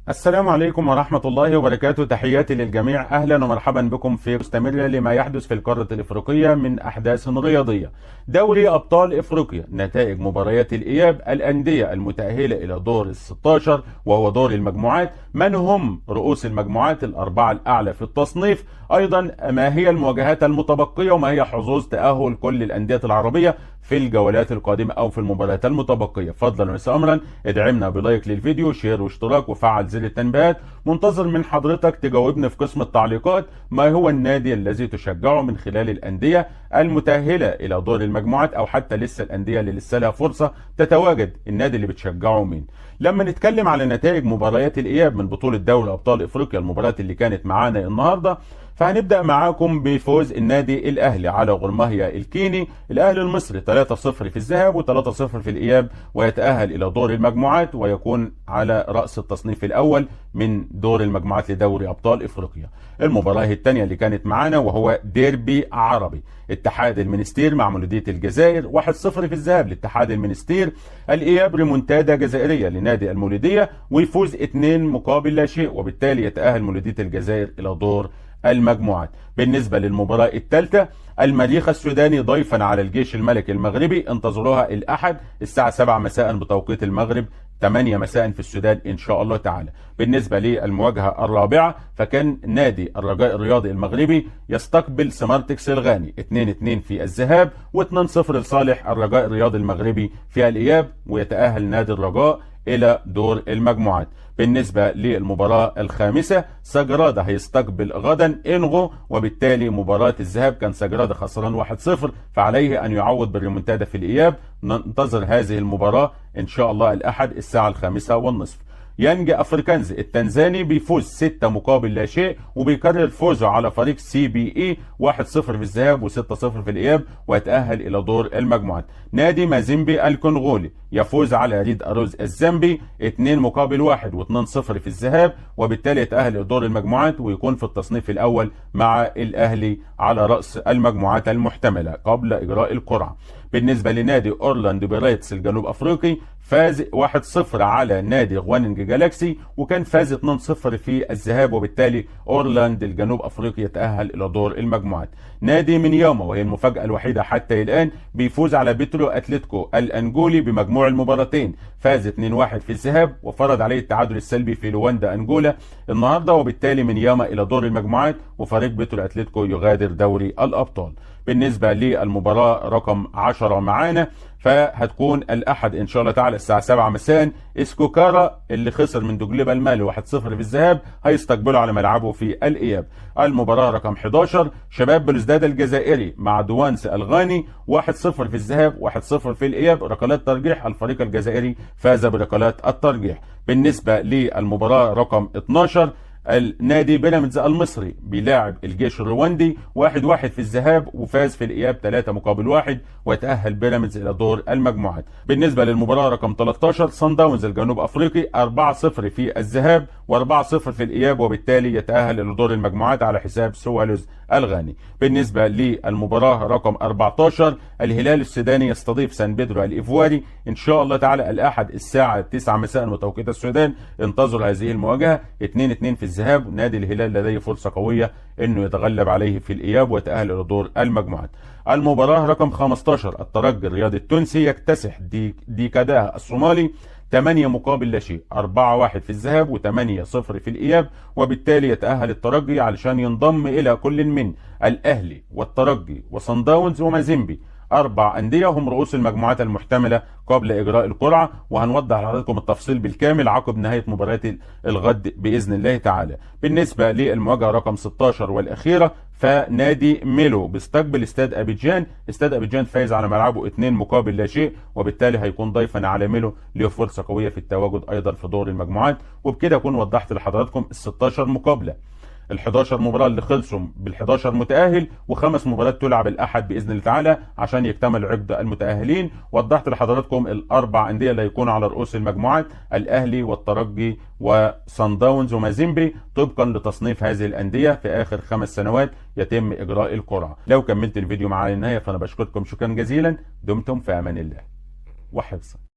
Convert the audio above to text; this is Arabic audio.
السلام عليكم ورحمة الله وبركاته. تحياتي للجميع، أهلا ومرحبا بكم في مستمرة لما يحدث في القارة الإفريقية من أحداث رياضية. دوري أبطال إفريقيا، نتائج مباريات الإياب، الأندية المتأهلة إلى دور ال16 وهو دور المجموعات، من هم رؤوس المجموعات الأربعة الأعلى في التصنيف، أيضا ما هي المواجهات المتبقية وما هي حظوظ تأهل كل الأندية العربية في الجولات القادمة أو في المباريات المتبقية. فضلا وليس أمرا، ادعمنا بلايك للفيديو، شير واشتراك وفعل زر التنبيهات. منتظر من حضرتك تجاوبني في قسم التعليقات ما هو النادي الذي تشجعه من خلال الأندية المتأهلة إلى دور المجموعات، أو حتى لسه الأندية اللي لسه لها فرصة تتواجد، النادي اللي بتشجعه مين. لما نتكلم على نتائج مباريات الإياب من بطولة دوري أبطال إفريقيا، المباريات اللي كانت معانا النهارده، فهنبدأ معاكم بفوز النادي الأهلي على غرماهيا الكيني. الأهلي المصري 3-0 في الذهاب و3-0 في الإياب، ويتأهل إلى دور المجموعات ويكون على رأس التصنيف الأول من دور المجموعات لدوري أبطال إفريقيا. المباراة الثانية اللي كانت معانا وهو ديربي عربي، اتحاد المنستير مع مولودية الجزائر، 1-0 في الذهاب لاتحاد المنستير. الإياب ريمونتادا جزائرية لنادي المولودية ويفوز 2-0، وبالتالي يتأهل مولودية الجزائر إلى دور المجموعات. بالنسبة للمباراة الثالثة، المريخ السوداني ضيفا على الجيش الملكي المغربي، انتظروها الأحد الساعة 7 مساء بتوقيت المغرب، 8 مساء في السودان إن شاء الله تعالى. بالنسبة للمواجهة الرابعة، فكان نادي الرجاء الرياضي المغربي يستقبل سمارتكس الغاني، 2-2 في الذهاب و2-0 لصالح الرجاء الرياضي المغربي في الإياب، ويتأهل نادي الرجاء إلى دور المجموعات. بالنسبة للمباراة الخامسة، سجرادة هيستقبل غدا إنغو، وبالتالي مباراة الذهاب كان سجرادة خسران 1-0، فعليه أن يعوض بالريمونتادا في الإياب. ننتظر هذه المباراة إن شاء الله الأحد الساعة 5:30. يانج أفريكانز التنزاني بيفوز 6-0، وبيكرر فوزه على فريق CBE 1-0 في الذهاب و6-0 في الإياب، ويتأهل إلى دور المجموعات. نادي مازيمبي الكونغولي يفوز على ريد أروز الزامبي 2-1 و2-0 في الذهاب، وبالتالي يتأهل إلى دور المجموعات ويكون في التصنيف الأول مع الأهلي على رأس المجموعات المحتملة قبل إجراء القرعة. بالنسبة لنادي أورلاند بيرايتس الجنوب أفريقي، فاز 1-0 على نادي غوانينج جالاكسي، وكان فاز 2-0 في الذهاب، وبالتالي أورلاند الجنوب أفريقي يتأهل إلى دور المجموعات. نادي منياما، وهي المفاجأة الوحيدة حتى الآن، بيفوز على بيترو أتلتيكو الأنجولي بمجموع المباراتين، فاز 2-1 في الذهاب وفرض عليه التعادل السلبي في لواندا أنجولا النهارده، وبالتالي منياما إلى دور المجموعات، وفريق بيترو أتلتيكو يغادر دوري الأبطال. بالنسبة للمباراة رقم 10 معانا، فهتكون الأحد إن شاء الله تعالى الساعة 7 مساء. اسكوكارا اللي خسر من دجلبة المالي 1-0 في الذهاب هيستقبله على ملعبه في الإياب. المباراة رقم 11، شباب بلوزداد الجزائري مع دوانس الغاني، 1-0 في الذهاب 1-0 في الإياب، ركلات ترجيح، الفريق الجزائري فاز بركلات الترجيح. بالنسبة للمباراة رقم 12، النادي بيراميدز المصري بيلاعب الجيش الرواندي، 1-1 في الذهاب وفاز في الإياب 3-1، ويتأهل بيراميدز إلى دور المجموعات. بالنسبة للمباراة رقم 13، صن داونز الجنوب أفريقي 4-0 في الذهاب و4-0 في الإياب، وبالتالي يتأهل إلى دور المجموعات على حساب سوالوز الغاني. بالنسبة للمباراة رقم 14، الهلال السوداني يستضيف سان بيدرو الإيفواري إن شاء الله تعالى الأحد الساعة 9 مساء بتوقيت السودان. انتظر هذه المواجهة، 2-2 في الذهاب، نادي الهلال لديه فرصة قوية انه يتغلب عليه في الإياب ويتأهل إلى دور المجموعات. المباراة رقم 15، الترجي الرياضي التونسي يكتسح ديكاداه الصومالي 8-0، 4-1 في الذهاب و8-0 في الإياب، وبالتالي يتأهل الترجي علشان ينضم إلى كل من الأهلي والترجي وصن داونز ومازيمبي، 4 أندية هم رؤوس المجموعات المحتملة قبل إجراء القرعة، وهنوضح لحضراتكم التفصيل بالكامل عقب نهاية مباريات الغد بإذن الله تعالى. بالنسبة للمواجهة رقم 16 والأخيرة، فنادي ميلو بيستقبل استاد أبيجان، استاد أبيجان فايز على ملعبه 2-0، وبالتالي هيكون ضيفا على ميلو، له فرصة قوية في التواجد أيضا في دور المجموعات. وبكده أكون وضحت لحضراتكم ال 16 مقابلة، ال 11 مباراة اللي خلصوا بال11 متأهل، و5 مباريات تلعب الأحد بإذن الله تعالى عشان يكتمل عقد المتأهلين. وضحت لحضراتكم الأربع أندية اللي هيكونوا على رؤوس المجموعات، الأهلي والترجي وصن داونز ومازيمبي، طبقا لتصنيف هذه الأندية في آخر 5 سنوات يتم إجراء القرعة. لو كملت الفيديو معايا للنهاية فأنا بشكركم شكرا جزيلا، دمتم في أمان الله وحفظه.